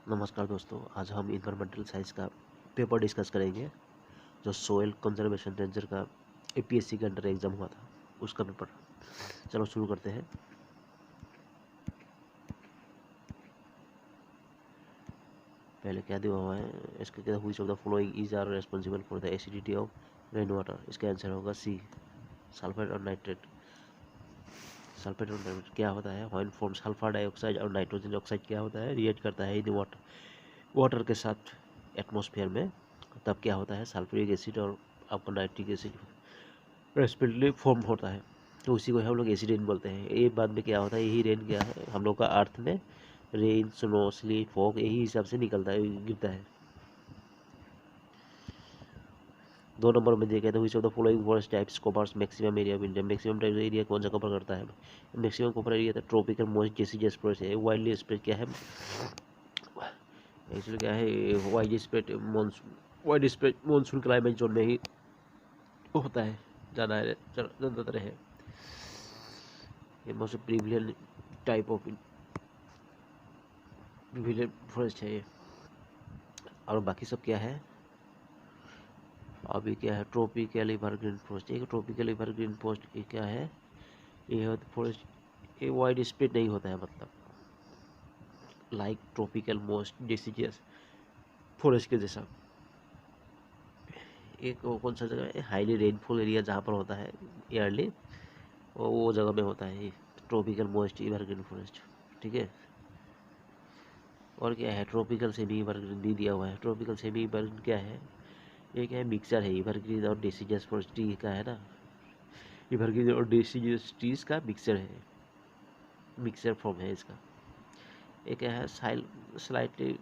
नमस्कार दोस्तों, आज हम इन्वायरमेंटल साइंस का पेपर डिस्कस करेंगे जो सोयल कंजर्वेशन रेंजर का एपीएससी के अंडर एग्जाम हुआ था उसका पेपर। चलो शुरू करते हैं। पहले क्या दिया हुआ है इसके क्या, which of the following is are responsible for the acidity of rain water. इसका आंसर होगा सी, सल्फेट और नाइट्रेट। सल्फेट और नाइट्रेट क्या होता है, व्हेन फॉर्म सल्फर डाइऑक्साइड और नाइट्रोजन ऑक्साइड क्या होता है, रिएक्ट करता है इन वाटर के साथ एटमॉस्फेयर में, तब क्या होता है सल्फ्यूरिक एसिड और आपका नाइट्रिक एसिड रेस्पिरेटरी फॉर्म होता है। तो उसी को हम लोग एसिड रेन बोलते हैं। ये बाद में क्या होता है, यही रेन क्या है हम लोग का अर्थ में रेन स्नो स्लीप फॉग यही हिसाब से निकलता है, गिरता है। 2 नंबर में देखा तो विच of the following forest types covers maximum area of India. Maximum type area कौन सा कवर करता है, मैक्सिमम कवर एरिया था ट्रॉपिकल मॉइस्ट डेसिडियस फॉरेस्ट है। वाइल्डली स्प्रेड क्या है, एक्चुअली क्या है wide spread monsoon climate zone में ही होता है, ज़्यादातर है। ये मोस्ट प्रीविलियंट टाइप ऑफ प्रीविलियंट फॉरेस्ट है ये। और बाकी सब क्या है, अभी क्या है ट्रॉपिकल एवरग्रीन फॉरेस्ट। एक ट्रॉपिकल एवरग्रीन फॉरेस्ट ये क्या है, ये फॉरेस्ट ये वाइड स्प्रेड नहीं होता है, मतलब लाइक ट्रॉपिकल मोस्ट डिसीजियस फॉरेस्ट के जैसा। एक वो कौन सा जगह है, हाईली रेनफॉल एरिया जहाँ पर होता है ईयरली, वो जगह में होता है ये ट्रॉपिकल मोस्ट एवरग्रीन फॉरेस्ट। ठीक है। और क्या है, ट्रॉपिकल सेमी एवरग्रीन नहीं दिया हुआ है। ट्रॉपिकल सेमी एवरग्रीन क्या है, ये क्या है मिक्सचर है एवरग्रीन और डिसीजियस फॉरेस्ट ट्री का है ना, एवरग्रीन और डिसीजियस ट्रीज का मिक्सचर है, मिक्सचर फॉर्म है इसका। ये क्या है स्लाइटली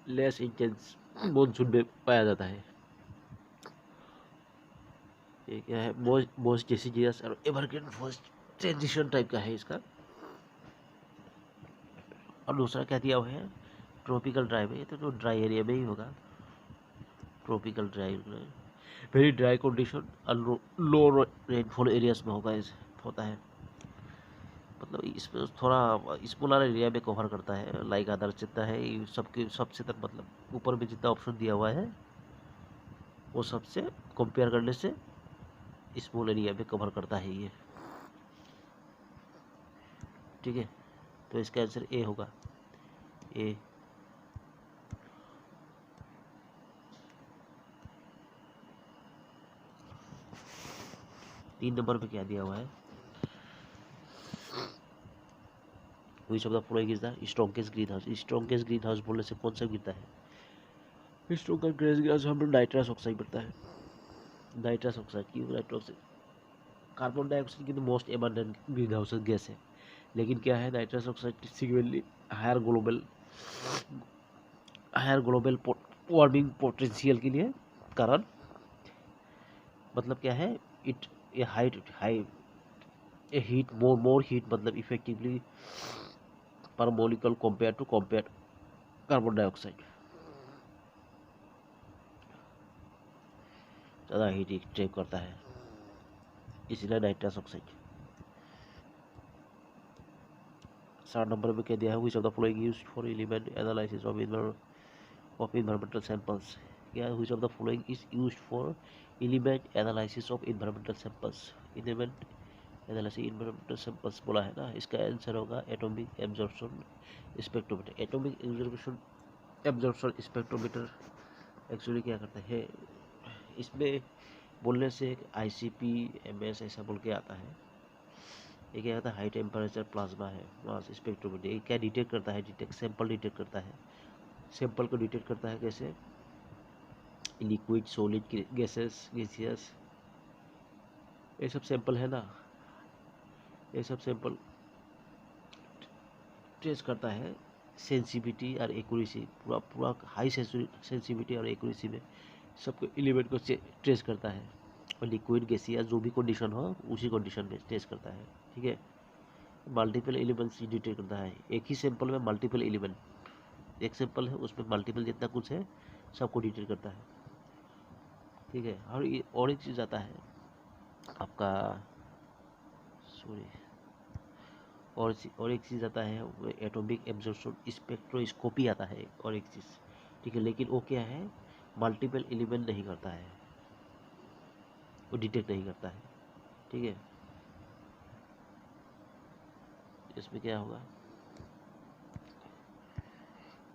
लेस इंटेंस मानसून में पाया जाता है। ये क्या है मोस्ट डिसीजियस और एवरग्रीन फॉरेस्ट ट्रांजिशन टाइप का है इसका। और दूसरा क्या दिया हुआ है, ट्रॉपिकल ड्राई में, तो ड्राई एरिया में ही होगा। Tropical dry very dry condition और लो रेनफॉल एरियाज में होता है। मतलब इसमें थोड़ा स्मॉलर एरिया में कवर करता है, लाइक अदर जितना है ये सबके सबसे तक, मतलब ऊपर में जितना ऑप्शन दिया हुआ है वो सबसे कंपेयर करने से स्मॉल एरिया में कवर करता है ये। ठीक है, तो इसका आंसर ए होगा, ए। 3 नंबर पे क्या दिया हुआ है, which of the following is the strongest green house. Strongest green house बोलने से कौन सा गिरता है, स्ट्रॉन्गेस्ट ग्रीन हाउस हम लोग नाइट्रस ऑक्साइड बढ़ता है। नाइट्रस ऑक्साइड क्यों, नाइट्रोक्साइड कार्बन डाइऑक्साइड की तो most abundant green house gas है, लेकिन क्या है nitrous oxide significantly higher global warming potential के लिए कारण, मतलब क्या है it a high a heat more heat, मतलब effectively per molecule compare carbon dioxide, ज़्यादा हीट ट्रैप करता है, इसलिए नाइट्रस ऑक्साइड। 7 नंबर में क्या दिया है, which of the following used for element analysis of environmental samples। क्या which of the following is used for element analysis of environmental samples। Element analysis environmental samples बोला है ना, इसका आंसर होगा atomic absorption spectrometer. Atomic absorption spectrometer actually क्या करता है, इसमें बोलने से एक ICP-MS ऐसा बोल के आता है। ये क्या कहता है, हाई टेम्परेचर प्लाज्मा है मास स्पेक्ट्रोमीटर। ये क्या डिटेक्ट करता है, सैंपल डिटेक्ट करता है। सैंपल को डिटेक्ट करता है कैसे, लिक्विड सॉलिड गैसियस ये सब सैंपल है ना, ये सब सैंपल ट्रेस करता है सेंसिटिविटी और एक्यूरेसी, पूरा पूरा हाई सेंसिटिविटी और एक्यूरेसी में सबको एलिमेंट को ट्रेस करता है। और लिक्विड गैसियस जो भी कंडीशन हो उसी कंडीशन में ट्रेस करता है। ठीक है, मल्टीपल एलिमेंट्स डिटेक्ट करता है, एक ही सैंपल में मल्टीपल एलिमेंट, एक सैंपल है उसमें मल्टीपल जितना कुछ है सबको डिटेक्ट करता है। ठीक है, और एक चीज़ आता है आपका, सॉरी, और एक चीज़ आता है एटॉमिक एब्जॉर्प्शन स्पेक्ट्रोस्कोपी आता है, और एक चीज़, ठीक है, लेकिन वो क्या है, मल्टीपल एलिमेंट नहीं करता है, वो डिटेक्ट नहीं करता है, ठीक है। इसमें क्या होगा,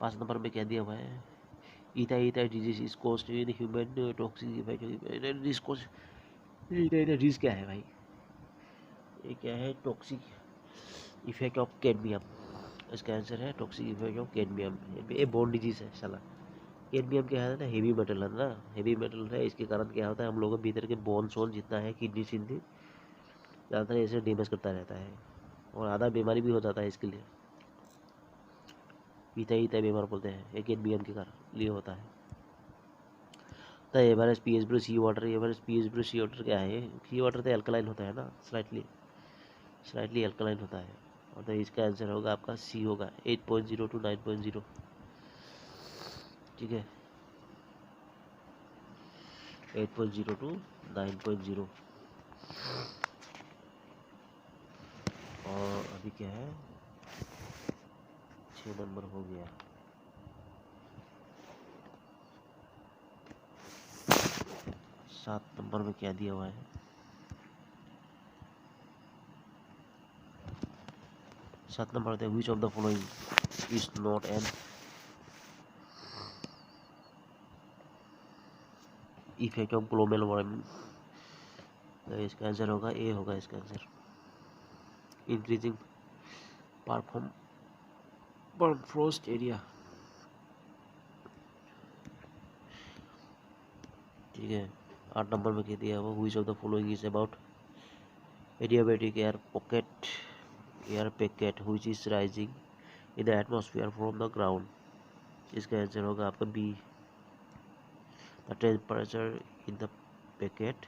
5 नंबर में क्या दिया हुआ है, ईथा disease is caused in human toxic effect, disease क्या है भाई, ये क्या है, टॉक्सिक इफेक्ट ऑफ कैडमियम, इसका आंसर है टॉक्सिक इफेक्ट ऑफ कैडमियम। ये बोन डिजीज है साला। कैडमियम क्या है ना, हेवी मेटल है ना, हेवी मेटल है, इसके कारण क्या होता है, हम लोगों के भीतर के बोन सोन जितना है, किडनी सिडनी ज़्यादातर ऐसे डैमेज करता रहता है, और आधा बीमारी भी हो जाता है इसके लिए, ईथा बीमार बोलते हैं, ये कैडमियम के कारण लिए होता है। तो एवरेज पीएच ब्रू सी वाटर, एवरेज पीएच ब्रू सी वाटर क्या है, सी वाटर तो अल्कलाइन होता है ना, स्लाइटली अल्कलाइन होता है, और तो इसका आंसर होगा आपका सी होगा, 8.0 to 9.0, ठीक है, 8.0 to 9.0। और अभी क्या है, 6 नंबर हो गया। सात नंबर में क्या दिया हुआ है, 7 नंबर है, विच of the following is not an effect of global warming, इसका आंसर होगा ए होगा इसका आंसर, इंक्रीजिंग परफ्रोस्ट एरिया, ठीक है। 8 नंबर में कह दिया वो, which of the following is about adiabatic air packet which is rising in the atmosphere from the ground, इसका आंसर होगा आपका B, the temperature in the packet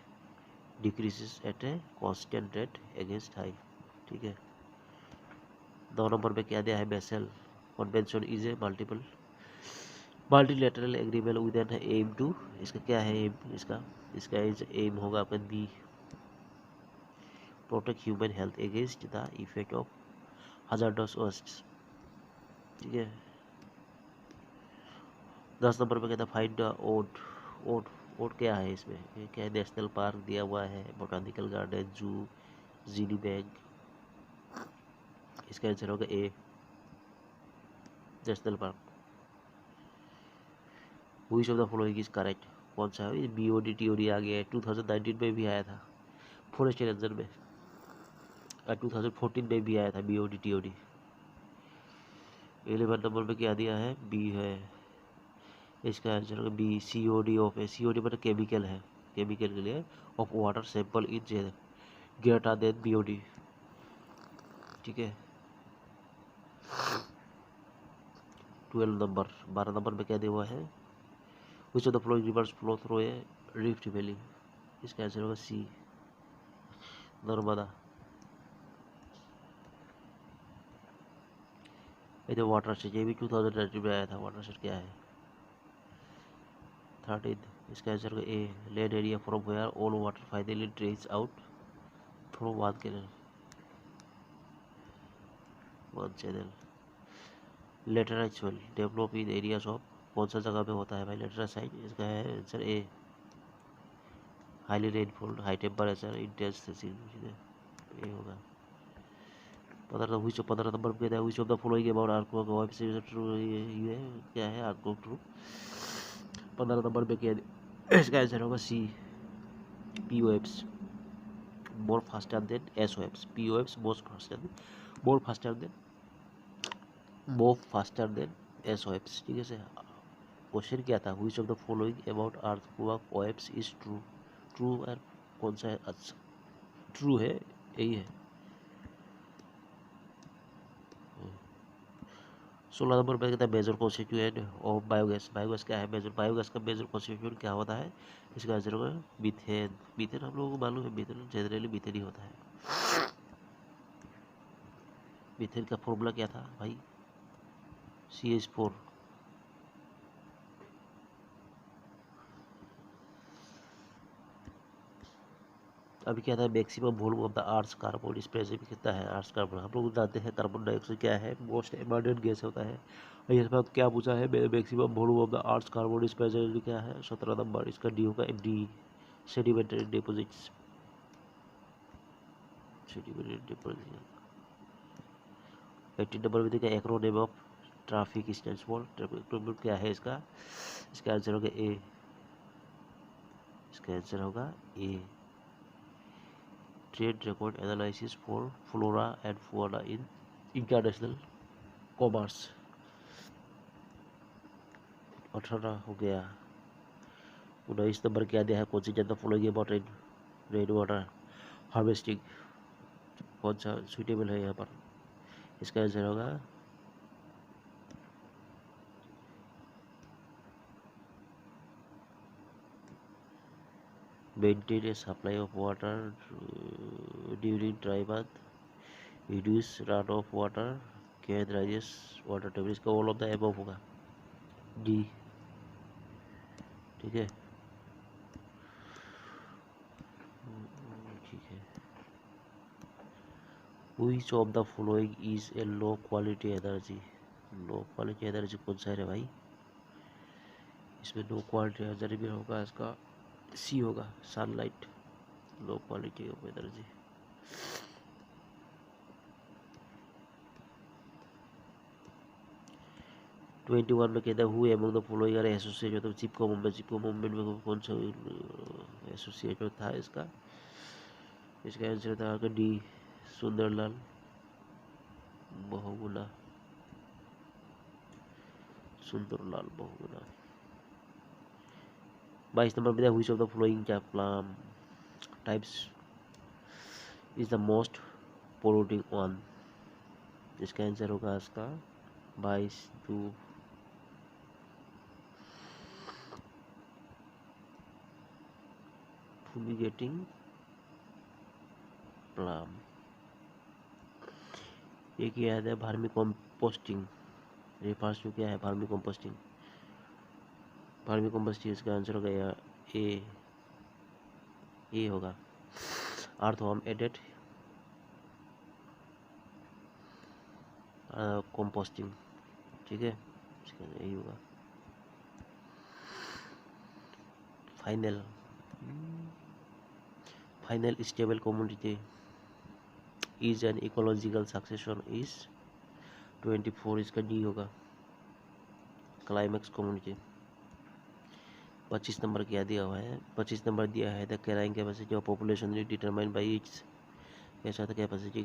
decreases at a constant rate against high, ठीक है। 9 number में क्या दिया है, Basel convention is a multilateral agreement with an M two, इसका क्या है एम, इसका एम होगा आपका B, protect human health against the effect of hazardous waste, ठीक है। 10 नंबर पे कहता है find the odd, odd odd क्या है इसमें, ये क्या है, नेशनल पार्क दिया हुआ है, बोटानिकल गार्डन, जू, जीनी बैंक, इसका आंसर होगा A, national park. Which of the following is correct, कौन सा है, बीओडी टीओडी आ गया है, 2019 में भी आया था फॉरेस्ट रेंजर में, और 2014 में भी आया था बीओडी टीओडी। 11 नंबर पे क्या दिया है, बी है, इसका आंसर होगा बी, सीओडी ऑफ है, सीओडी मतलब केमिकल है, केमिकल के लिए, of water sample in greater than BOD, ठीक है। 12 नंबर में क्या दिया हुआ है, which of the flowing rivers flow through a rift valley, इसका आंसर होगा सी, नर्मदा। ये तो वाटर शेड, ये भी 2019 में आया था, वाटर शेड क्या है, 13, इसका आंसर होगा A, land area from where all water finally drains out through one channel. Laterite soil develop in areas of, कौन सा जगह पे होता है भाई लेटराइट साइट, इसका है answer A, highly rainfall, high temperature, intense ये होगा। 15 नंबर पे कहता है which of the following about earthquake waves is true, ये क्या है अर्थक्वेक ट्रू। 15 नंबर पे क्या है, इसका आंसर होगा C, POFs more faster than SOFs, POFs more faster than SOFs, ठीक है सर। क्वेश्चन क्या था, which of the following about earthquake waves is true, true और कौन सा है, अच्छा ट्रू है, यही है। 16 नंबर पे कहता है major constituent of biogas, biogas क्या है, मेजर बायोगैस का मेजर कॉन्स्टिट्यूएंट क्या होता है, इसका आंसर होगा मीथेन, मीथेन हम लोगों को मालूम है, मीथेन जनरली मीथेन ही होता है। मीथेन का फॉर्मूला क्या था भाई, CH4, अभी क्या था, maximum volume of the arts carbon इस प्रेजेंट में कितना है, आर्ट्स कार्बन हम लोग जानते हैं कार्बन डाइऑक्साइड क्या है, मोस्ट एबंडेंट गैस होता है। और इस बात क्या पूछा है, maximum volume of the arts carbon इस प्रेजेंट में क्या है, 17 नंबर, इसका डी होगा D, sedimentary deposits, sedimentary deposit. 18 number में देखिए acronym of traffic stands for, traffic क्या है इसका, इसका आंसर होगा ए, इसका आंसर होगा A, trade record analysis for flora and fauna in international commerce. 18 हो गया। 19 नंबर क्या दिया है, कौन सी जनता following about rain water harvesting, कौन सा सुइटेबल है यहाँ पर, इसका आंसर होगा maintain a supply of water during dry month, reduce runoff water, can rises water table, इसका all of the above होगा डी। ठीक है, ठीक है। Which of the following is a low quality energy, low quality energy कौन सा है रे भाई, इसमें लो क्वालिटी एनर्जी भी होगा, इसका सी होगा sunlight, low quality of energy. 21 में कहता है who among the following are associated with Chipko movement में कौन सा एसोसिएटेड था इसका, इसका आंसर था आपका डी, सुंदरलाल बहुगुणा, सुंदरलाल बहुगुणा। 22 नंबर में which of the following plant types is the most polluting one, इसका आंसर होगा इसका 22 टू फुमिगेटिंग प्लाम। एक याद है वर्मी कंपोस्टिंग, रेफर्स टू क्या है, वर्मी कंपोस्टिंग, वर्मी कंपोस्टिंग इसका आंसर होगा ए होगा, अर्थवर्म एडेड कंपोस्टिंग। ठीक है, इसका यही होगा। Final stable community is an ecological succession is 24, इसका डी होगा क्लाइमैक्स कम्युनिटी। 25 नंबर क्या दिया हुआ है, 25 नंबर दिया है the carrying capacity of population determined by it's, कैसा था कैपेसिटी,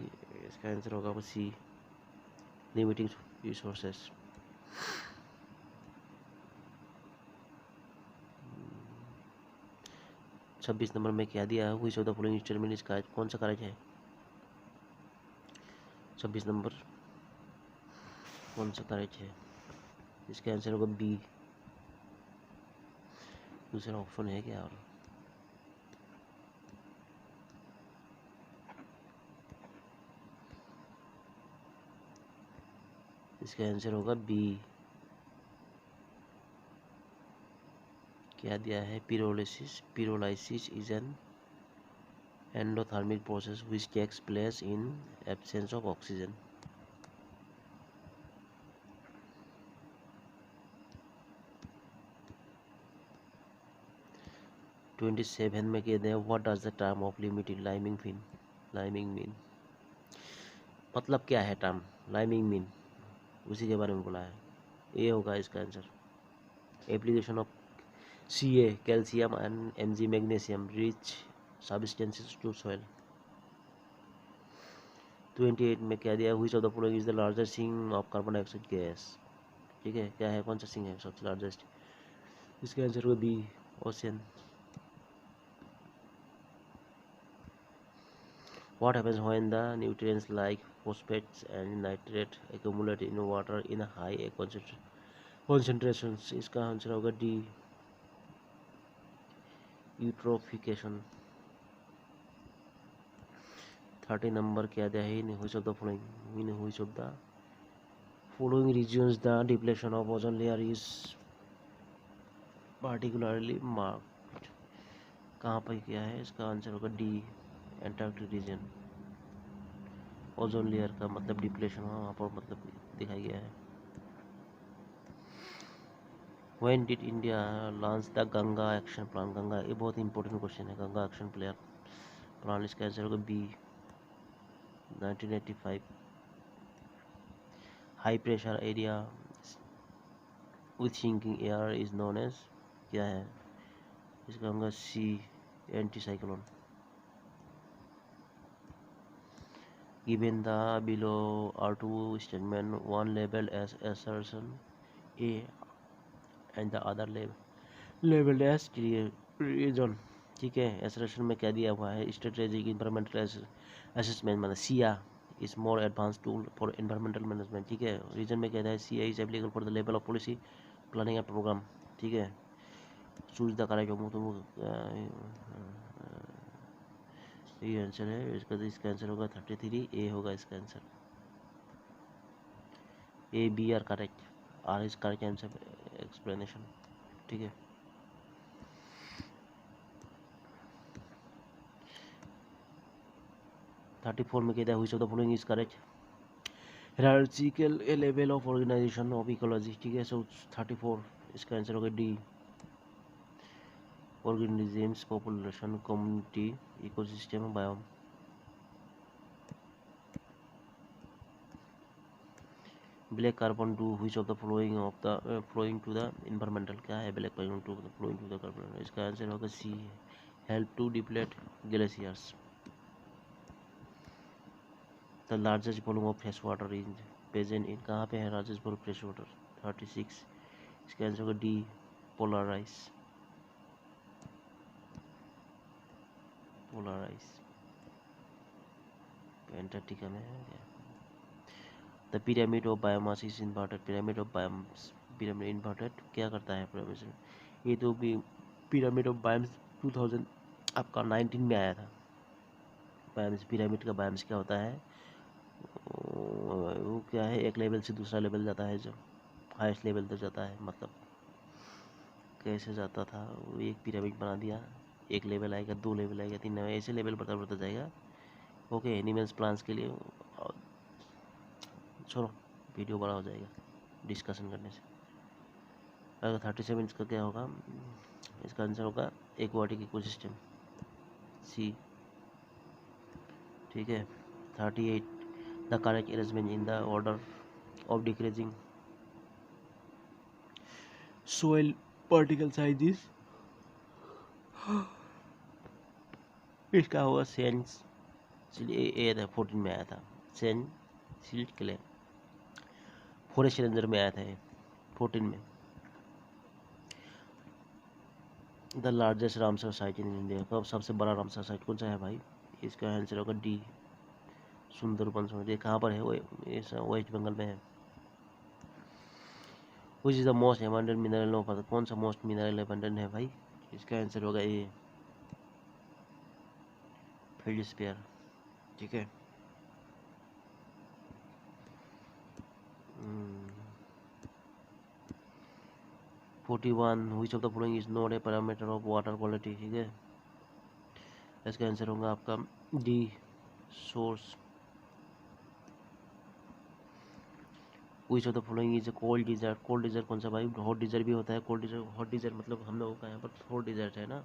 इसका आंसर होगा सी, लिमिटिंग रिसोर्सेस। 26 नंबर में क्या दिया है, which of the following statement इसका कौन सा करेक्ट है, 26 नंबर कौन सा करेक्ट है, इसका आंसर होगा बी, दूसरा ऑप्शन है क्या, और इसका आंसर होगा बी। क्या दिया है, pyrolysis is an endothermic process which takes place in absence of oxygen. 27 में कहते हैं what does the term of limited liming mean, मतलब क्या है टर्म लाइमिंग मीन, उसी के बारे में बोला है, ये होगा इसका answer. Application of Ca calcium and Mg magnesium rich substances to soil. 28 में क्या दिया, which of the following is the largest sink of carbon dioxide gas. ठीक है, क्या है, कौन सा सिंक है सबसे लार्जेस्ट, इसका आंसर होगा B, ocean. What happens when the nutrients like phosphates and nitrate accumulate in water in high concentrations, इसका आंसर होगा डी, यूट्रोफिकेशन। 30 नंबर क्या दिया है, in which of the following regions the depletion of ozone layer is particularly marked, कहाँ पर क्या है, इसका आंसर होगा D, Antarctic region, ozone layer का मतलब डिप्लेशन हुआ वहाँ पर, मतलब दिखाया गया है। When did India launch the Ganga action plan? Ganga, ये बहुत इंपॉर्टेंट क्वेश्चन है। गंगा एक्शन प्लान इसका आंसर होगा B, 1985। High pressure area with sinking air is known as, क्या है इसका होगा C, anti cyclone. Given the below are two statement, one labeled as assertion A and the other labeled as reason, ठीक है। assertion में क्या दिया हुआ है, strategic environmental assessment मतलब Siya is more advanced tool for environmental management, ठीक है। रीजन में कहता है Siya is applicable for the level of policy planning and program, ठीक है। चूज द करेक्ट, ये आंसर है इसका, तो इसका आंसर होगा 33, ए होगा इसका answer. A B R correct, R is correct answer explanation, ठीक है। थर्टी फोर में कहता है which of the following is correct, hierarchical level of organisation of ecology, ठीक है। सो 34 इसका आंसर होगा D, organisms, population, community, ecosystem, biome. Black carbon to which of the flowing to the environmental, क्या है black carbon to flowing to the carbon, इसका answer होगा C, help to deplete glaciers. The largest volume of fresh water is present in, कहाँ पे है largest volume fresh water, 36 इसका answer होगा D, polar ice, Antarctica में है क्या। The pyramid of biomass is inverted, pyramid of biomass, pyramid inverted क्या करता है पिरामिड, ये तो भी पिरामिड ऑफ बायोम्स 2000 आपका 19 में आया था। बायोम्स, पिरामिड का बायोम्स क्या होता है, वो क्या है, एक लेवल से दूसरा लेवल जाता है, जब हाईएस्ट लेवल तक जाता है, मतलब कैसे जाता था वो, एक पिरामिड बना दिया, एक लेवल आएगा, 2 लेवल आएगा, 3 लेवल, ऐसे लेवल बढ़ता बढ़ता जाएगा। ओके, एनिमल्स प्लांट्स के लिए छोड़ो, वीडियो बड़ा हो जाएगा डिस्कशन करने से। अगर 37 इसका क्या होगा, इसका आंसर होगा एक्वाटिक इकोसिस्टम, सी, ठीक है। 38 the correct arrangement in the order of decreasing soil particle sizes, इसका होगा सेंस, ये था 14 में आया था, sand silt clay, forest ranger में आया था ये 14 में। The largest Ramsar site in India, कब सबसे बड़ा रामसर साइट कौन सा है भाई, इसका आंसर होगा डी, सुंदरबन। ये कहाँ पर है, वो वेस्ट बंगाल में है। Which is the most abundant mineral of earth, कौन सा मोस्ट मिनरल अबंडेंट है भाई, इसका आंसर होगा ए, फेल्डस्पेयर, ठीक है। 41 which of the following is not a parameter of water quality, ठीक है। इसका आंसर होगा आपका D, source. Which of the following is a cold desert, cold desert कौन सा भाई, हॉट डिजर्ट भी होता है कोल्ड डिजर्ट, हॉट डिजर्ट मतलब हम लोगों का यहाँ पर हॉट डिजर्ट है ना।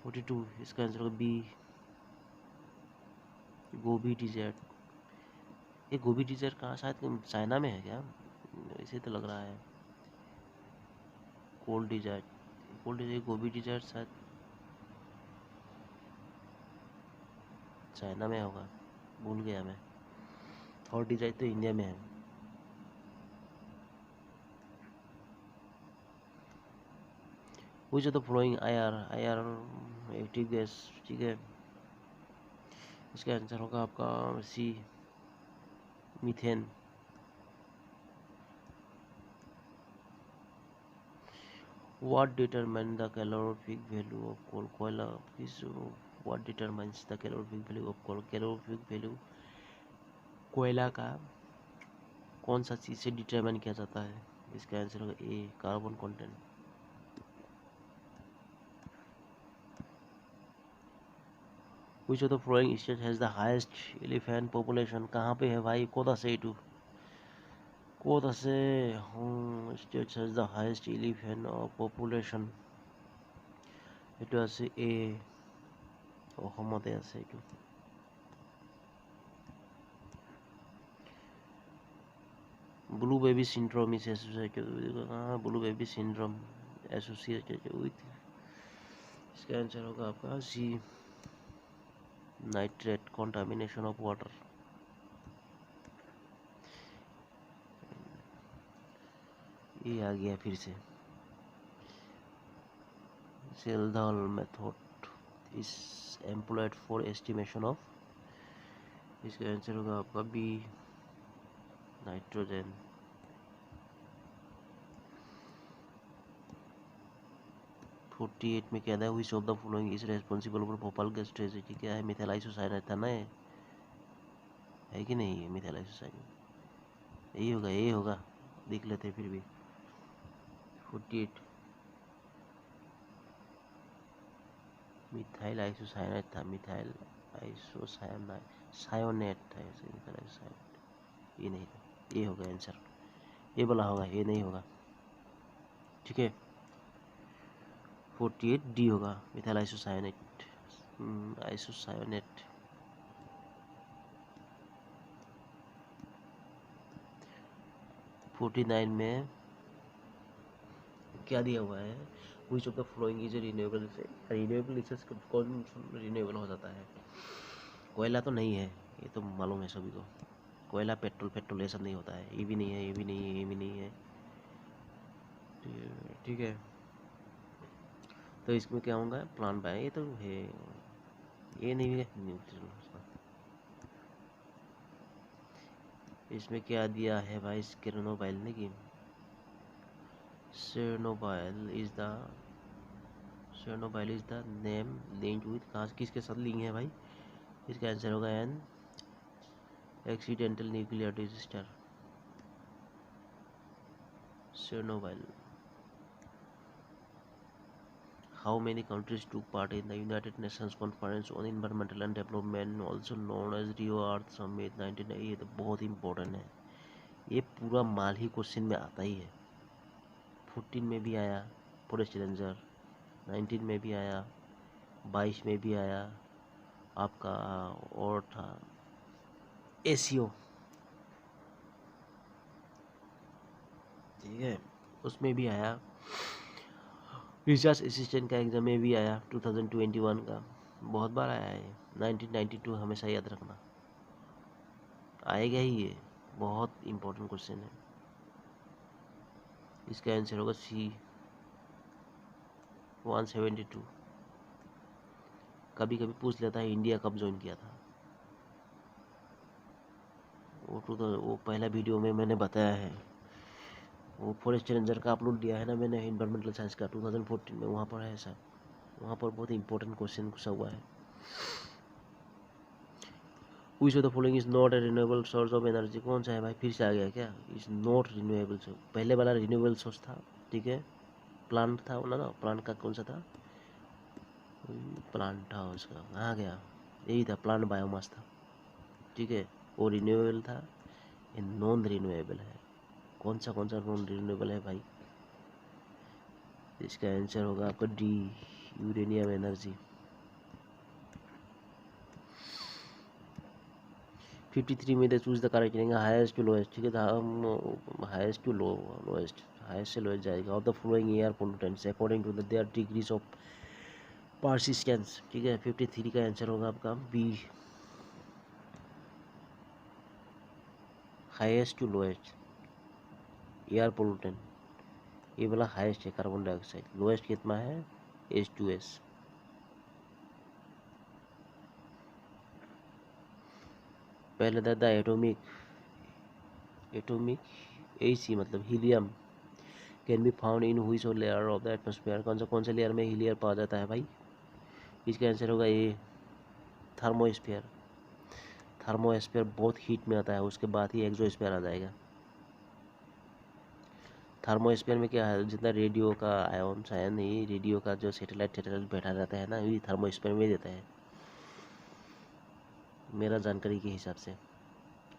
42 इसका आंसर होगा बी, गोभी डिजर्ट। ये गोभी डिजर्ट कहाँ, शायद चाइना में है क्या, इसे तो लग रहा है। कोल्ड डिजर्ट, कोल्ड डिजर्ट, गोभी डिजर्ट शायद चाइना में होगा, भूल गया मैं। हॉट डिजर्ट तो इंडिया में है। Which of the following IR active gas, ठीक है। इसका आंसर होगा आपका सी, methane. What determines the calorific value of coal? कोयला किस, what determines the calorific value of coal? calorific value कोयला का कौन सा चीज़ से डिटरमाइन किया जाता है, इसका आंसर होगा A, carbon content. Which of the following state has the highest elephant population? कहाँ पे है भाई? कोदा से टू कोदा से state has the highest elephant population. এইটো আছে এ, অসমতে আছে এইটো। Blue baby syndrome is associated with blue baby syndrome associated with, इसका आंसर होगा आपका C, nitrate contamination of water. ये आ गया फिर से, Kjeldahl method is employed for estimation of, इसका आंसर होगा आपका बी, नाइट्रोजन। फोर्टी एट में क्या था, विच of the following is responsible for Bhopal gas tragedy? क्या है? मिथाइल आइसोसाइनाइड था ना, है कि नहीं? है मिथाइल आइसोसाइनाइड, यही होगा, यही होगा, देख लेते हैं फिर भी। 48 मिथाइल आइसोसाइनाइड था, मिथाइल आइसोसाइनाइड, सायोनेट था ऐसे, मिथाइल आइसोसाइनाइड, ये नहीं था, ये होगा आंसर, ये वाला होगा, ये नहीं होगा, ठीक है। 48 डी होगा, मिथाइल आइसोसाइनेट, आइसोसायोनेट। फोर्टी 49 में क्या दिया हुआ है, विच of the following is renewable? Renewable resource कौन रिन्यूएबल हो जाता है? कोयला तो नहीं है, ये तो मालूम है सभी को, कोयला पेट्रोल ये सब नहीं होता है, ये भी नहीं है, ये भी नहीं है, ये भी नहीं है, ठीक है। तो इसमें क्या होगा, प्लांट बाय, ये तो है, ये नहीं है न्यूट्रल। इसमें क्या दिया है भाई, चेर्नोबिल ने की, Chernobyl is the name linked with, कहाँ किसके साथ लिंक है भाई? इसका आंसर होगा an, accidental nuclear disaster, Chernobyl. How many countries took part in the United Nations Conference on Environmental and Development, also known as Rio Earth Summit 19? ये तो बहुत इंपॉर्टेंट है, ये पूरा माल ही क्वेश्चन में आता ही है। 14 में भी आया फॉरेस्ट रेंजर, 19 में भी आया, 22 में भी आया आपका, और था एसीओ, ठीक है, उसमें भी आया, रिसर्च असिस्टेंट का एग्जाम में भी आया 2021 का, बहुत बार आया है। 1992 हमेशा याद रखना, आएगा ही, ये बहुत इम्पोर्टेंट क्वेश्चन है। इसका आंसर होगा सी, 172। कभी कभी पूछ लेता है इंडिया कब ज्वाइन किया था, वो पहला वीडियो में मैंने बताया है, वो फॉरेस्ट रेंजर का अपलोड दिया है ना मैंने, एनवायरमेंटल साइंस का 2014 में, वहाँ पर है सर, वहाँ पर बहुत इंपॉर्टेंट क्वेश्चन घुसा हुआ है। विच of the following is not a renewable source of energy? कौन सा है भाई, फिर से आ गया क्या? इज नॉट रिन्यूएबल सोर्स, पहले वाला रिन्यूएबल सोर्स था, ठीक है, प्लांट था ना, प्लांट का कौन सा था, प्लांट था उसका, कहाँ गया, यही था, प्लांट बायोमास था, ठीक है, वो रिन्यूएबल था, ये नॉन रिन्यूएबल है। कौन सा नॉन रिन्यूएबल है भाई? इसका आंसर होगा आपका डी, यूरेनियम एनर्जी। 53 में चूज द करेक्ट करेंगे, हाईएस्ट टू लोएस्ट, ठीक है, हम हाईएस्ट टू लोएस्ट, हाईएस्ट से लोएस्ट जाएगा। Of the flowing air pollutants according to their degrees of persistence, ठीक है, 53 का आंसर होगा आपका B, highest to lowest air pollutant, ये वाला हाईएस्ट है कार्बन डाइऑक्साइड, लोएस्ट कितना है, H2S। पहले था एटॉमिक AC मतलब helium, can be found in which layer of the atmosphere? कौन सा लेयर में हीलियम पाया जाता है भाई? इसका आंसर होगा ए, थर्मोस्फेयर। थर्मोस्फेयर बहुत हीट में आता है, उसके बाद ही एक्सोस्फेयर आ जाएगा। थर्मोस्फेयर में क्या है, जितना रेडियो का आयन ही, रेडियो का जो सैटेलाइट बैठा रहता है ना, ये थर्मोस्फेयर में देता है। मेरा जानकारी के हिसाब से।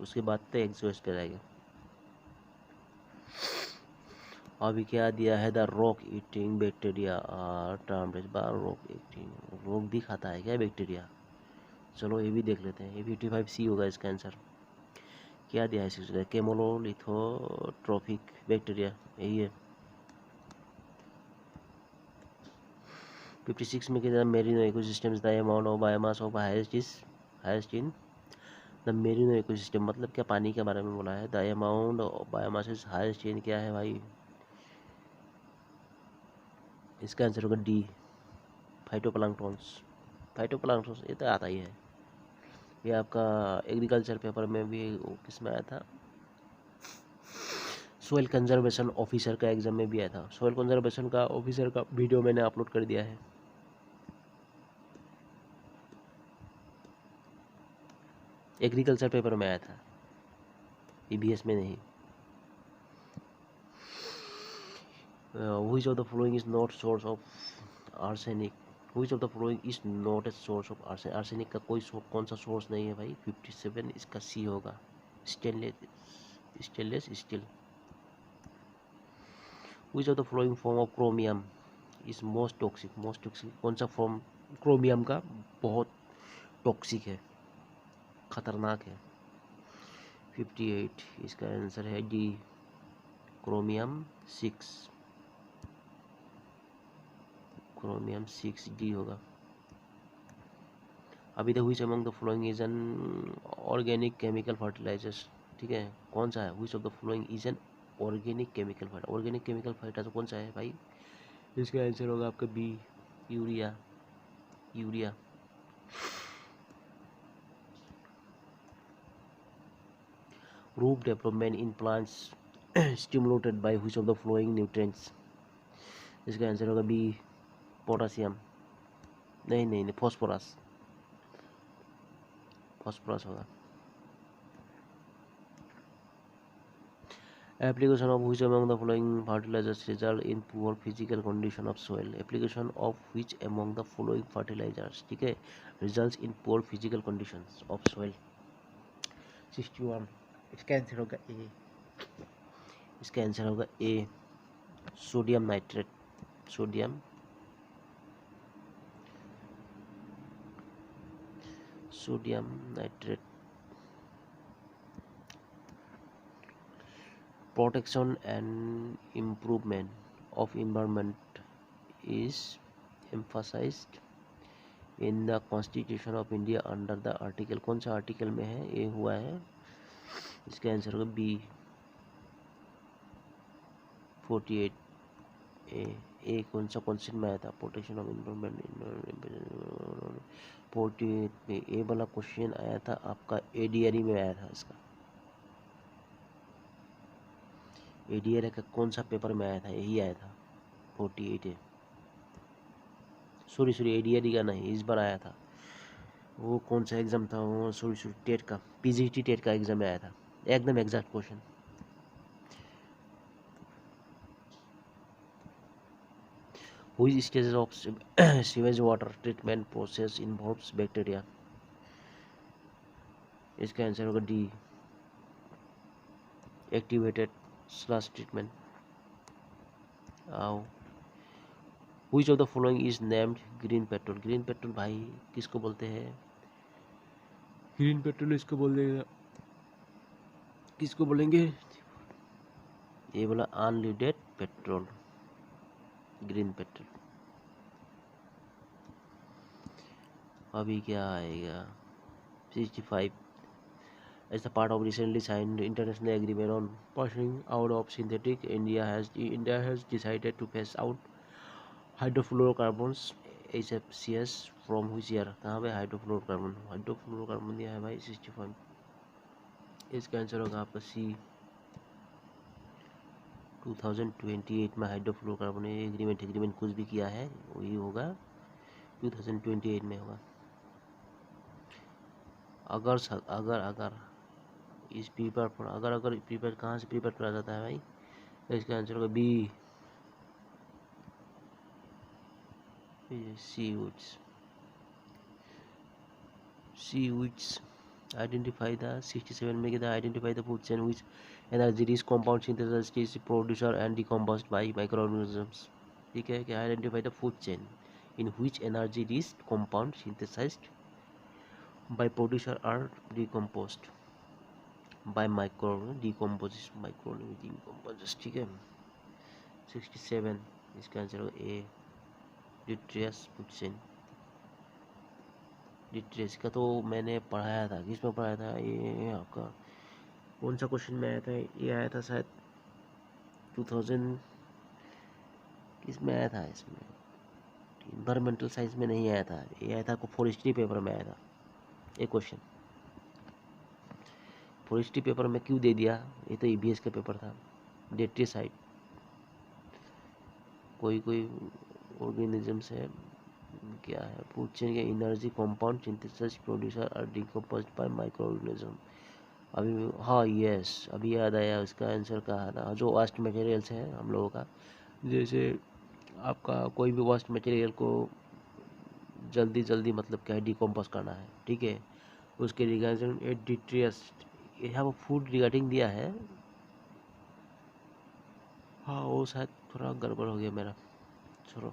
उसके बाद तो एक्सोस पे रहेगा। अभी क्या दिया है, the rock eating bacteria are termed as bar rock eating. Rock भी खाता है क्या बैक्टीरिया? चलो ये भी देख लेते हैं। ये 55C होगा इसका आंसर। क्या दिया है इसका, केमोलोलिथोट्रोपिक बैक्टीरिया, यही है। 56 में क्या, merino ecosystems the amount of biomass of highest in the merino ecosystem. मतलब क्या, पानी के बारे में बोला है। The amount of biomass is highest in, क्या है भाई? इसका आंसर होगा डी, फाइटोप्लैंक्टन्स। फाइटोप्लैंक्टन्स ये तो आता ही है। ये आपका एग्रीकल्चर पेपर में भी किस में आया था, सोइल कंजर्वेशन ऑफिसर का एग्जाम में भी आया था। सोइल कंजर्वेशन का ऑफिसर का वीडियो मैंने अपलोड कर दिया है। एग्रीकल्चर पेपर में आया था, ईबीएस में नहीं। Which of the following is not source of arsenic. Which of the following is not a source of arsenic. Arsenic का कोई कौन सा सोर्स नहीं है भाई? 57 इसका सी होगा, stainless steel. Which of the following form of chromium is most toxic. Most toxic कौन सा फॉर्म क्रोमियम का बहुत टॉक्सिक है, खतरनाक है? 58 इसका आंसर है डी, क्रोमियम 6। क्रोमियम 6 डी होगा। अभी तक which among the following is an organic chemical fertilisers. ठीक है, कौन सा है? Which of the following is an organic chemical fertiliser. Organic chemical fertiliser कौन सा है भाई? इसका आंसर होगा आपका B, urea. Urea. Root development in plants stimulated by which of the flowing nutrients. इसका आंसर होगा बी, पोटासियम। नहीं नहीं नहीं, फॉस्फोरस। फॉस्फोरस होगा। Application of which among the following fertilisers result in poor physical condition of soil. Application of which among the following fertilisers, ठीक है, results in poor physical conditions of soil. 61 इसका answer होगा A. इसका answer होगा A, sodium nitrate. Sodium nitrate. Protection and improvement of environment is emphasised in the constitution of India under the article. कौन सा article में है ये हुआ है? इसका आंसर होगा बी, 48 ए कौन सा क्वेश्चन में आया था? Protection of environment. 48 में ए वाला क्वेश्चन आया था आपका, एडीआरई में आया था इसका। एडीआरई का कौन सा पेपर में आया था? यही आया था 48 है। सॉरी एडीआरई का नहीं, इस बार आया था। वो कौन सा एग्जाम था वो? सॉरी टेट का, पीजीटी टेट का एग्जाम में आया था, एकदम exact question. Which stages of sewage water treatment process involves bacteria? इसका आंसर होगा डी, एक्टिवेटेड स्लश ट्रीटमेंट। आओ, which of the following is named green vitriol. Green vitriol भाई किसको बोलते हैं? ग्रीन पेट्रोल इसको बोल देगा, किसको बोलेंगे? ये बोला अनलीडेड पेट्रोल, ग्रीन पेट्रोल। अभी क्या आएगा? 65 as a part of recently signed international agreement on passing out of synthetic, India has decided to phase out हाइड्रोफ्लोरोकार्बन्स HFCs from which year. कहाँ पे हाइड्रोफ्लोरोकार्बन दिया है भाई? 65। इसका आंसर होगा आपका सी, 2028 में हाइड्रोफ्लोरोकार्बन एग्रीमेंट कुछ भी किया है वही होगा, 2028 में होगा। अगर इस प्रीपेड पर अगर प्रीपेड कहाँ से प्रीपेड करा जाता है भाई? तो इसका आंसर होगा B, C woods. Identify the 67 में क्या था, identify the food chain which energy rich compound synthesised is producer and decomposed by microorganisms. ठीक है, क्या identify the food chain in which energy rich compound synthesised by producer are decomposed by micro decompose. ठीक है, 67 इसका answer होगा ए, डिट्रियस food chain. डिट्रियस का तो मैंने पढ़ाया था, किस में पढ़ाया था, ये आपका कौन सा क्वेश्चन में आया था, ये आया था शायद 2000 किस में आया था, इसमें इन्वायरमेंटल साइंस में नहीं आया था, ये आया था आपको फॉरेस्ट्री पेपर में आया था ये क्वेश्चन। फॉरेस्ट्री पेपर में क्यों दे दिया, ये तो ईबीएस का पेपर था। डेट्रीसाइड कोई कोई ऑर्गेनिजम्स है, क्या है, फूड चेन के एनर्जी कंपाउंड सिंथेसिस प्रोड्यूसर और डिकम्पोज्ड बाय माइक्रो ऑर्गेनिज्म। अभी हाँ यस, अभी याद आया, उसका आंसर कहा था, जो वेस्ट मटेरियल्स है हम लोगों का, जैसे आपका कोई भी वेस्ट मटेरियल को जल्दी जल्दी मतलब क्या है डिकम्पोज करना है, ठीक है, उसके रिगार्डिंग डिट्रियस, यहाँ वो फूड रिगार्डिंग दिया है। हाँ वो शायद थोड़ा गड़बड़ हो गया मेरा, चलो।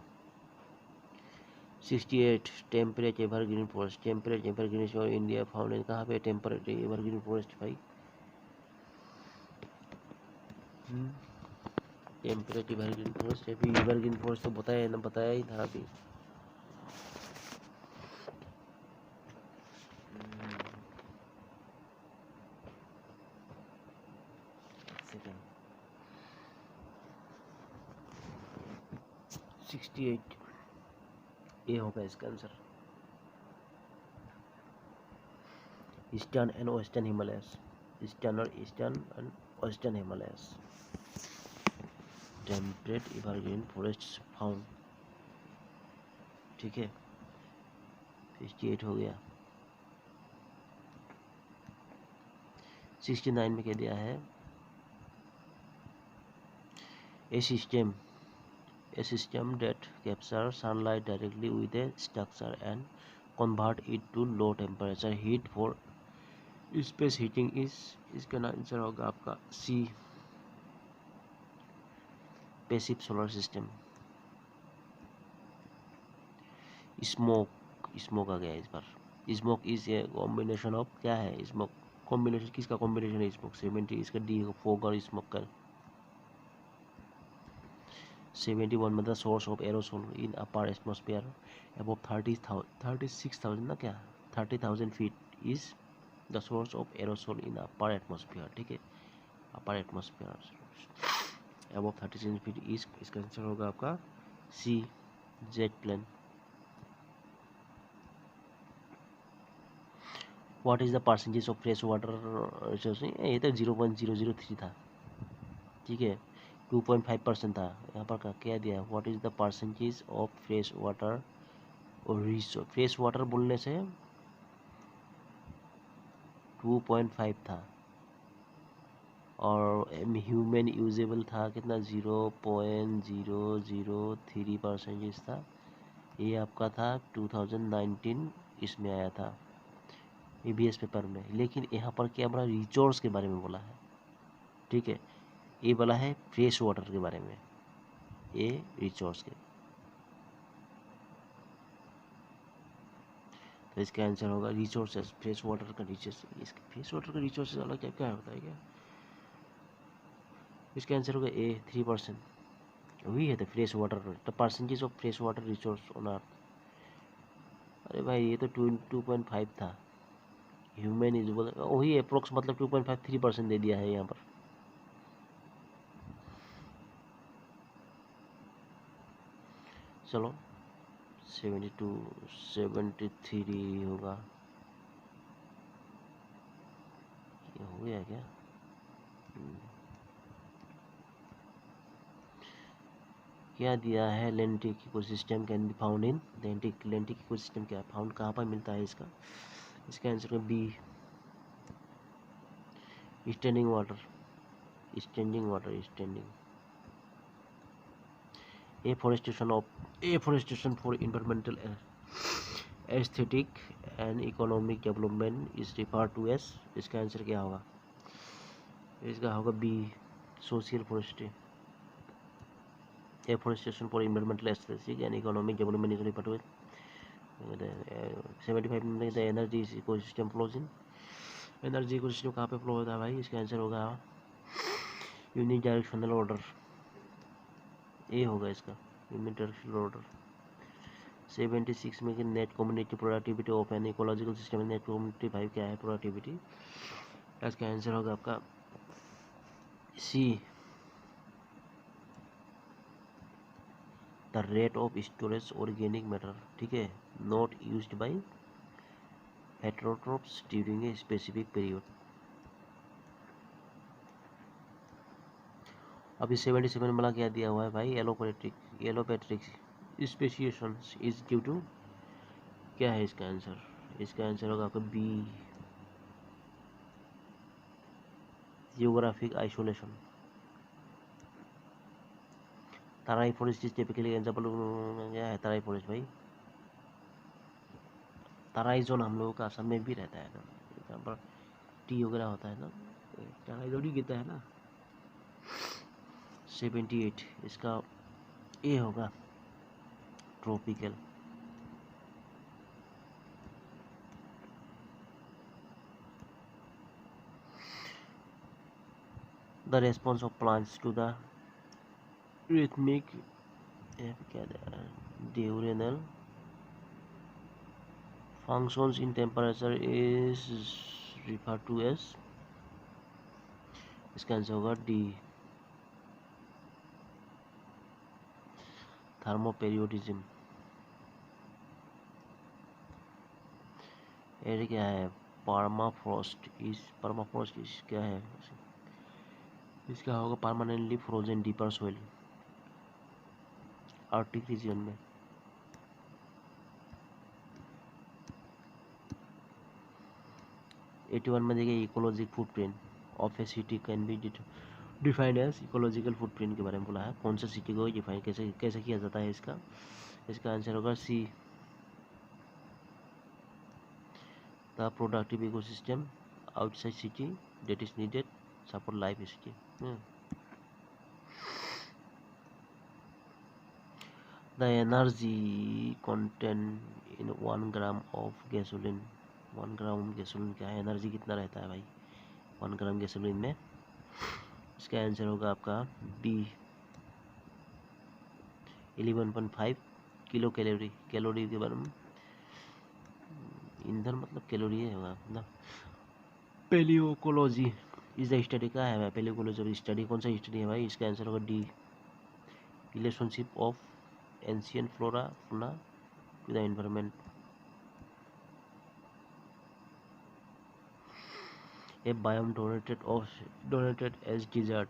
68 temperate evergreen forest, temperate evergreen और इंडिया फाउंड इन, कहाँ पे टेम्परेट एवरग्रीन फॉरेस्ट भाई, टेम्परेट एवरग्रीन फॉरेस्ट, अभी एवरग्रीन फॉरेस्ट तो बताया ना, बताया ही था अभी। सेकंड 68 ये होगा इसका answer. Eastern and western Himalayas, eastern और eastern and western Himalayas, temperate evergreen forest found. ठीक है, 68 हो गया। 69 में क्या दिया है, ए system that captures sunlight directly with a structure and convert it to low temperature heat for space heating is, इसका आंसर होगा आपका C, passive solar system. Smoke आ गया इस बार, smoke is a combination of, क्या है स्मोक, कॉम्बिनेशन किसका कॉम्बिनेशन है स्मोक, 70 इसका डी फोग और स्मोक का। 71 मतलब source of aerosol in upper atmosphere above 36,000 ना, क्या 30,000 feet is the source of aerosol in upper atmosphere. ठीक है, upper atmosphere above 36 feet is, इसका आंसर होगा आपका सी, jet plane. What is the percentage of fresh water resource, ये तो 0.003 था। ठीक है, 2.5% था, यहाँ पर का क्या दिया, what is the percentage of fresh water और रिसोर्स, फ्रेश वाटर बोलने से 2.5 था, और ह्यूमन यूजेबल था कितना, 0.003% था। ये आपका था 2019 इसमें आया था ईबीएस पेपर में। लेकिन यहाँ पर क्या बोला, रिसोर्स के बारे में बोला है। ठीक है, ये बोला है फ्रेश वाटर के बारे में, ये रिसोर्स के, तो इसका आंसर होगा रिसोर्सेज, फ्रेश वाटर का रिसोर्स। इसके फ्रेश वाटर का रिसोर्सेज अलग क्या क्या होता है क्या, इसका आंसर होगा ए, 3%। वही है तो fresh water, the percentage of fresh water resource on earth. अरे भाई ये तो 2.5 था, ह्यूमन इज वही अप्रोक्स मतलब 2.5 3% दे दिया है यहाँ पर। चलो 72 73 होगा, ये हो गया क्या, क्या दिया है, lentic ecosystem can be found in, lentic ecosystem क्या फाउंड कहाँ पर मिलता है इसका, इसका आंसर है B, standing water, standing. Afforestation for environmental aesthetic and economic development is refer to as. इसका आंसर क्या होगा? इसका होगा B, social forestry. Afforestation for environmental aesthetic and economic development is refer to as. 75 में energy ecosystem flows in. Energy ecosystem कहाँ पे flow होता है भाई? इसका आंसर होगा यूनिट डायरेक्शनल ऑर्डर, ए होगा इसका, यूनिट डायरेक्शनल ऑर्डर। 76 में net community productivity of an ecological system. Net community भाई क्या है? प्रोडक्टिविटी। इसका आंसर होगा आपका C, the rate of storage organic matter. ठीक है, not used by heterotrophs during a specific period. अभी 77 में मला क्या दिया हुआ है भाई? Allopatric speciation is due to, क्या है इसका आंसर? इसका आंसर होगा आपका B, geographic isolation. Terai forest is typically example क्या है? तराई फॉरेस्ट भाई, तराई जोन हम लोगों का असम में भी रहता है ना, जहाँ पर टी वगैरह होता है ना, तराई जोन ही गिरता है ना। 78 इसका ए होगा, tropical. The response of plants to the rhythmic diurnal functions in temperature is referred to as। इसका आंसर होगा डी, थर्मोपेरियोडिज्म। ये क्या है? परमाफ्रॉस्ट इज क्या है? इसका होगा permanently frozen deeper soil, Arctic region में। एटी वन में देखिए ecologic footprint of a city can be defined as. Ecological footprint के बारे में बोला है, कौन सा सिटी को डिफाइन कैसे कैसे किया जाता है इसका? इसका आंसर होगा C, the productive ecosystem outside city that is needed support life city. The energy content in 1 gram of gasoline. 1 gram gasoline क्या है? एनर्जी कितना रहता है भाई 1 ग्राम गैसोलीन में? इसका आंसर होगा आपका बी, 11.5 किलो कैलोरी। कैलोरी के बारे में, ईंधन मतलब कैलोरी है होगा ना। पेलियोकोलॉजी इज द स्टडी का है? पेलियोकोलॉजी स्टडी कौन सा स्टडी है भाई? इसका आंसर होगा D, relationship of ancient flora fauna to the environment. A biome denoted as desert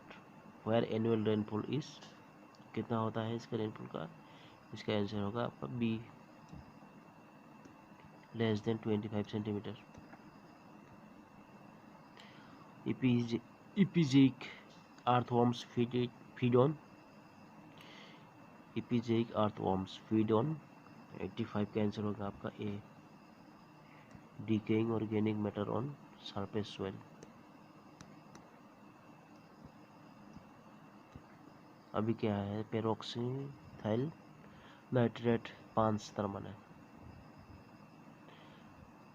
where annual rainfall is. कितना होता है इसका रेनफॉल का? इसका आंसर होगा आपका B, less than 25 centimetre. Epigeic earthworms feed on. Epigeic earthworms feed on 85 का answer होगा आपका A, decaying organic matter on surface soil. अभी क्या है? पेरोक्सीथाइल नाइट्रेट 5 तरमन है।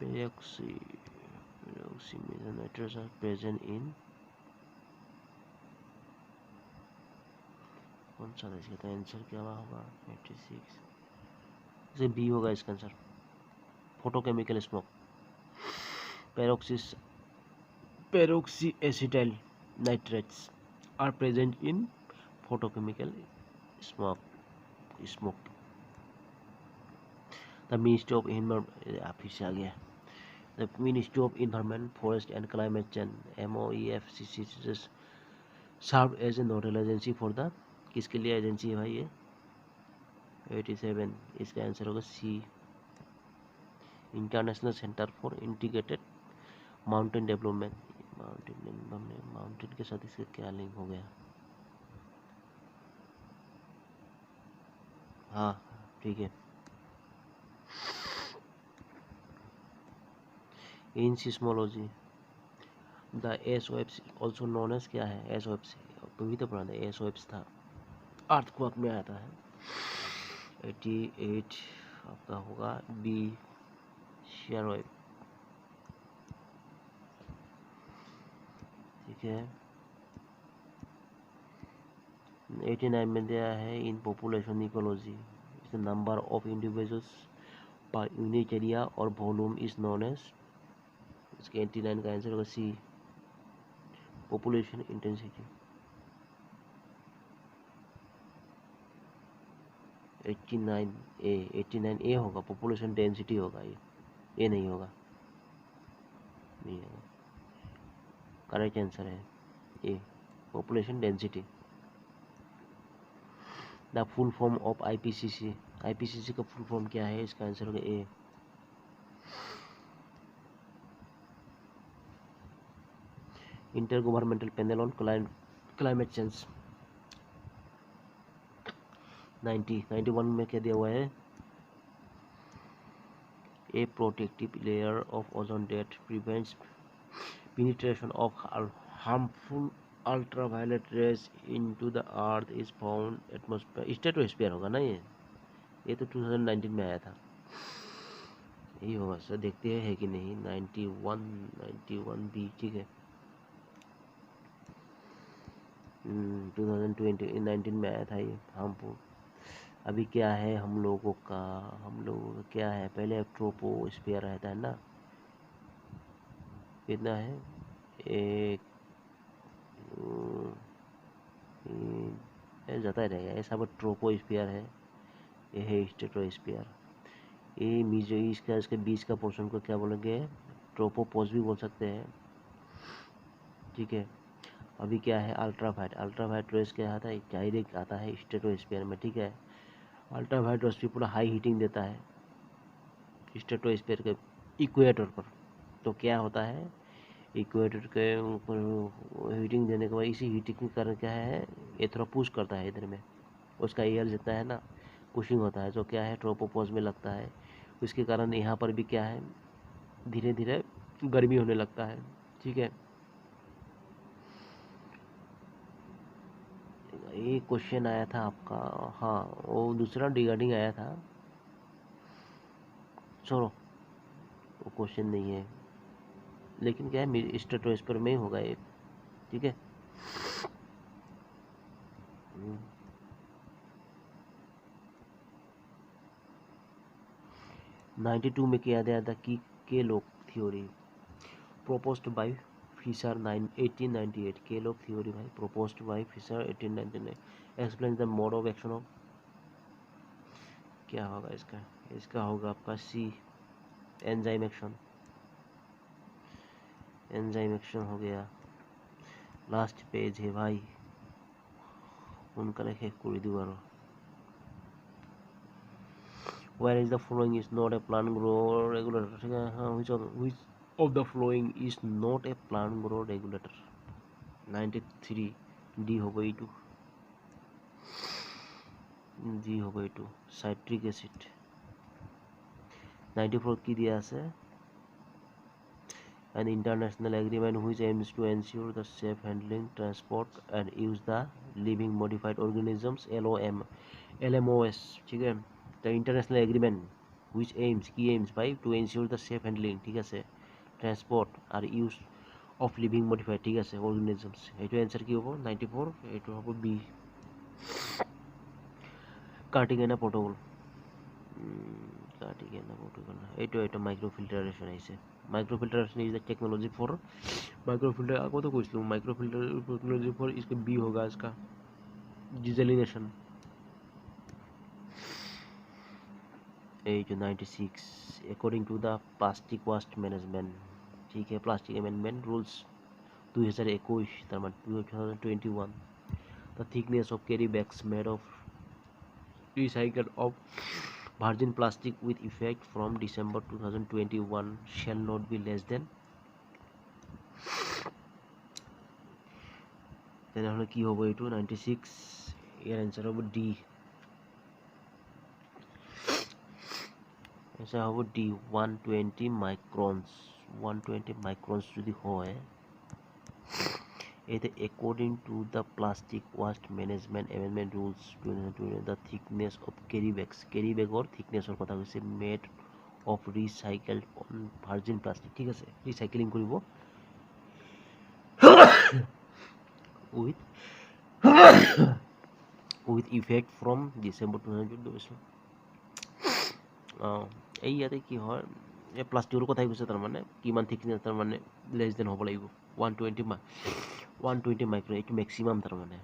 Peroxymethyl nitrates are present in, कौन सा था इसका? आंसर क्या होगा? 86 से बी होगा इसका answer, photochemical smoke. Peroxy acetyl nitrates are present in photochemical smoke। The Ministry of Environment, The Ministry of Environment, Forest and Climate Change (MOEFCC) served as a nodal agency for the, किसके लिए agency है भाई ये? 87 इसका answer होगा C, international centre for integrated mountain development. Mountain के साथ इसका क्या लिंक हो गया? हाँ ठीक है। In seismology the SOAPs also known as क्या है एसओएप्स, भी तो पढ़ा था एसओएप्स था, अर्थक्वेक में आता है। 88 आपका होगा बी शेयर, ठीक है। 89 में दिया है in population ecology the number of individuals per unit area और वॉल्यूम इज नोन एज, इसके 89 का आंसर होगा सी पॉपुलेशन इंटेंसिटी। 89 ए होगा, पॉपुलेशन डेंसिटी होगा, ये नहीं होगा, नहीं होगा, करेक्ट आंसर है A population density. The full form of IPCC, IPCC का फुल फॉर्म क्या है, इसका आंसर होगा A. Intergovernmental panel on climate change. 91 में क्या दिया हुआ है, A protective layer of ozone that prevents penetration of harmful ultraviolet rays into the earth is found atmosphere, stratosphere होगा ना, ये तो 2019 में आया था, यही होगा सर, देखते हैं है कि नहीं। 91 बी, ठीक है। 2019 में आया था ये हार्मफुल। अभी क्या है हम लोगों का क्या है, पहले ट्रोपोस्फीयर रहता है ना, कितना है, एक जाता ही रहेगा, ऐसा बट ट्रोपोस्फीयर है, ये है स्ट्रेटोस्फीयर। ये मीजो इसके बीच का पोर्शन को क्या बोलेंगे, ट्रोपोपोज भी बोल सकते हैं, ठीक है। अभी क्या है, अल्ट्रावायलेट रेस क्या आता है, डायरेक्ट आता है स्ट्रेटोस्फीयर में, ठीक है। अल्ट्रावायलेट रेस भी पूरा हाई हीटिंग देता है स्ट्रेटोस्फीयर के इक्वेटर पर, तो क्या होता है, इक्वेटर के ऊपर हीटिंग देने के बाद इसी हीटिंग के कारण क्या है, ये थोड़ा पुश करता है इधर में, उसका एयर जितना है ना पुशिंग होता है, जो क्या है ट्रोपोपोज में लगता है, उसके कारण यहाँ पर भी क्या है धीरे धीरे गर्मी होने लगता है, ठीक है। ये क्वेश्चन आया था आपका, हाँ वो दूसरा रिगार्डिंग आया था, चलो वो क्वेश्चन नहीं है, लेकिन क्या है स्ट्रेटोस्फीयर में ही होगा ये, ठीक है। 92 में किया गया था कि key lock theory proposed by Fischer 1898, key lock theory भाई proposed by Fischer 1899, explain the mode of action of, क्या होगा इसका होगा आपका C enzyme action, enzyme action हो गया। लास्ट पेज है भाई, उनका लिखे कुड़ी दीवारों, where is the following is not a plant grow regulator, ठीक है। हाँ which of the following is not a plant grow regulator, 93 D हो गई टू, डी हो गई टू साइट्रिक एसिड। 94 की दिया আছে an international agreement which aims to ensure the safe handling, transport and use the living modified organisms LMOS, ठीक है। the international agreement which aims by to ensure the safe handling, ঠিক আছে, transport R use of living modified, ঠিক আছে, organisms, এইটো answer কি হ'ব 94, এইটো হ'ব B Cartagena protocol, Cartagena protocol, এইটো মাইক্রোফিল্টারেশন আহিছে। Microfiltration is the technology for microfilter, आपको तो कुछ लूँ माइक्रोफिल्टर टेक्नोलॉजी फॉर, इसका बी होगा इसका desalination. 96 according to the plastic waste management, ठीक है, प्लास्टिक अमेंडमेंट रूल्स 2021 তার মানে 2021, the thickness of carry bags made of recycled of virgin plastic with effect from December 2021 shall not be less than, তেনেহ'লে কি হ'ব এইটো 96, ইয়াৰ আনসাৰ হ'ব D, answer হ'ব ডি 120 মাইক্ৰনছ। 120 মাইক্রনস যদি হয় এতে according to the plastic waste management amendment rules 2020 the thickness of carry bagor thickness কথা কৈছে made of recycled on virgin plastic ঠিক আছে রিসাইকেলিং কৰিব with with effect from December 2024 এই ইয়াতে কি হয় এই প্লাষ্টিকৰ কথাই কৈছে তাৰমানে কিমান থিকনেছ তাৰমানে লেছ দেন হ'ব লাগিব 120 মাইক্ৰন এইটো মেক্সিমাম তাৰমানে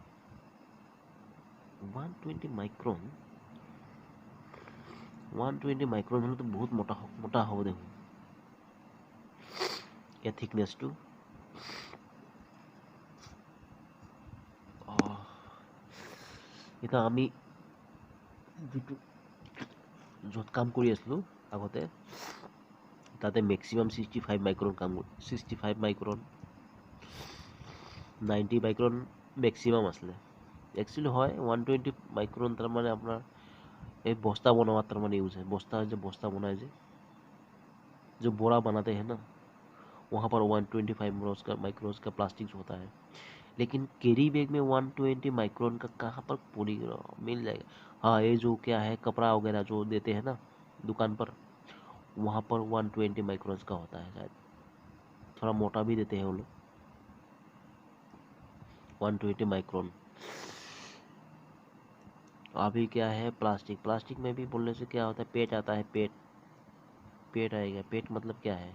120 মাইক্ৰন হ'লেতো বহুত মোটা হ'ব দেখোন ইয়াৰ থিকনেছটো এতিয়া আমি যিটো য'ত কাম কৰি আছিলোঁ আগতে তাতে মেক্সিমাম 65 মাইক্ৰন কাম 65 মাইক্ৰন 90 মাইক্ৰন মেক্সিমাম আছিলে একচুৱেলি হয় 120 মাইক্ৰন তাৰমানে আপোনাৰ এই বস্তা বনোৱাত তাৰমানে यूज है बस्ता बनाए जो बोरा बनाते हैं ना वहाँ पर 125 माइक्रोन का प्लास्टिक होता है लेकिन कैरी बैग में 120 माइक्रोन का कहाँ पर पूरी मिल जाएगा हाँ ये जो क्या है कपड़ा वगैरह जो देते हैं ना दुकान पर वहाँ पर 120 माइक्रोन का होता है शायद थोड़ा मोटा भी देते हैं वो लोग 120 माइक्रोन अभी क्या है प्लास्टिक में भी बोलने से क्या होता है पेट आता है पेट आएगा पेट मतलब क्या है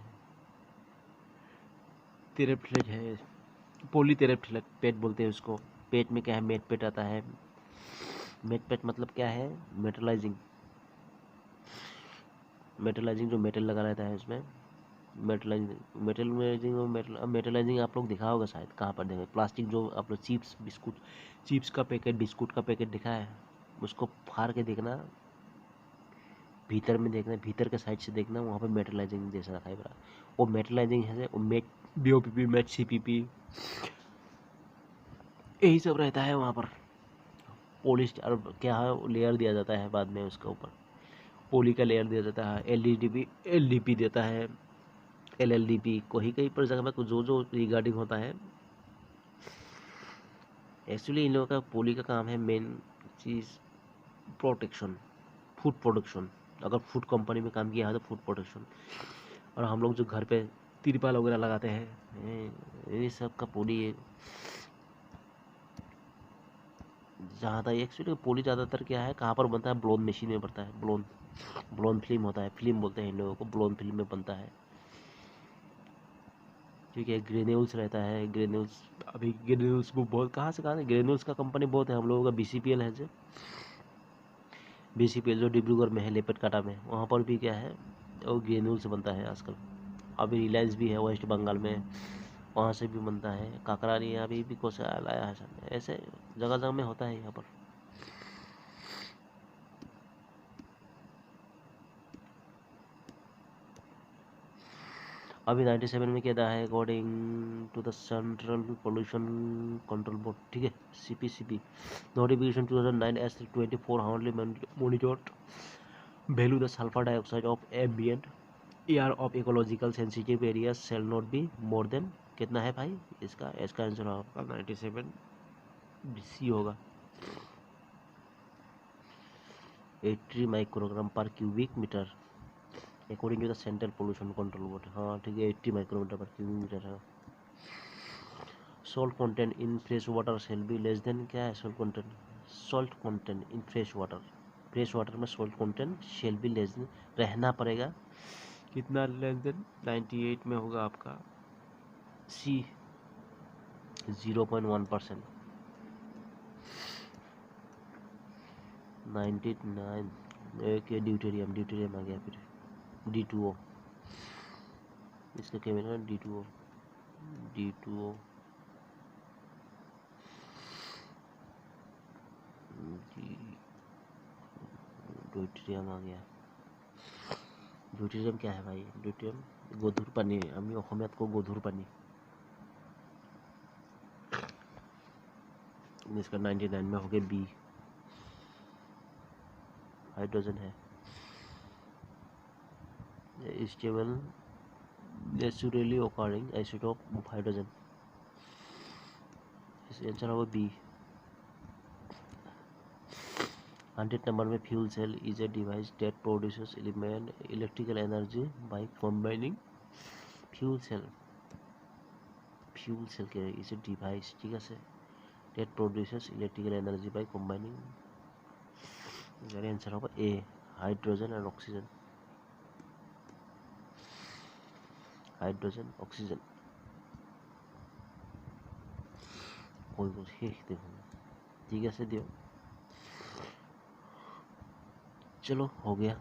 तेरेप्थलेज है पॉलीटेरेप्थलेज पेट बोलते हैं उसको पेट में क्या है मेट पेट आता है मेट पेट मतलब क्या है मेटलाइजिंग जो मेटल लगा रहता है उसमें मेटलाइजिंग आप लोग दिखा होगा शायद कहाँ पर देखें प्लास्टिक जो आप लोग चिप्स का पैकेट बिस्कुट का पैकेट दिखा है उसको फाड़ के देखना भीतर में देखना भीतर के साइड से देखना वहाँ पर मेटलाइजिंग जैसा रखा है वो मेटलाइजिंग है वो मेट BOPP मेट CPP यही सब रहता है वहाँ पर पॉलिश और क्या है लेयर दिया जाता है बाद में उसके ऊपर पोली का लेयर दिया जाता है LDP देता है LLDP कहीं पर जगह में जो रिगार्डिंग होता है एक्चुअली इन लोगों का पोली का काम है मेन चीज़ प्रोटेक्शन फूड प्रोडक्शन अगर फूड कंपनी में काम किया है तो फूड प्रोडक्शन और हम लोग जो घर पे तिरपाल वगैरह लगाते हैं ये सब का पोली जहाँ तक एक्चुअली पोली ज़्यादातर क्या है कहाँ पर बनता है ब्लोन मशीन में बनता है ब्लोन फिल्म होता है फिल्म बोलते हैं इन लोगों को ब्लोन फिल्म में बनता है ठीक है ग्रेन्यूल्स रहता है ग्रेन्यूल्स अभी ग्रेन्यूल्स को बहुत कहाँ से ग्रेन्यूल्स का कंपनी बहुत है हम लोगों का BCPL है जो BCPL जो डिब्रूगढ़ में है लेपेट काटा में वहाँ पर भी क्या है वो ग्रेन्यूल से बनता है आजकल अभी रिलायंस भी है वेस्ट बंगाल में वहाँ से भी बनता है काकरानी अभी भी कुछ लाया है ऐसे जगह जगह में होता है यहाँ पर अभी 97 में क्या है according to the central pollution control board ठीक है CPCB नोटिफिकेशन 2009 S24 हाउंडली monitored value the sulphur dioxide of ambient air of ecological sensitive area shall not be more than कितना है भाई इसका आंसर आपका 97 BC होगा 80 microgram per cubic metre according to the central pollution control board हाँ ठीक है 80 माइक्रोमीटर पर क्यूबिक मीटर है salt content in fresh water shall be less than क्या है salt content in fresh water में salt content shall be less than रहना पड़ेगा कितना लेस देन 98 में होगा आपका C 0.1% 99 एक ड्यूटेरियम आ गया फिर D2O इसका क्या मिलेगा D2O ड्यूटेरियम आ गया ड्यूटेरियम क्या है भाई ड्यूटेरियम गधुर पानी आमी অসমীয়াত को गधुर पानी इसका 99 में हो गया B हाइड्रोजन है stable naturally occurring isotope of hydrogen. Answer होगा बी। 100 नंबर में fuel cell is a device that produces electrical energy by combining fuel cell के इज ए डिवाइस, ठीक है, that produces electrical energy by combining. इसका answer होगा A, hydrogen and oxygen. Hydrogen oxygen হৈ গ'ল, শেষ দেখোন। ঠিক আছে দিয়ক, चलो हो गया।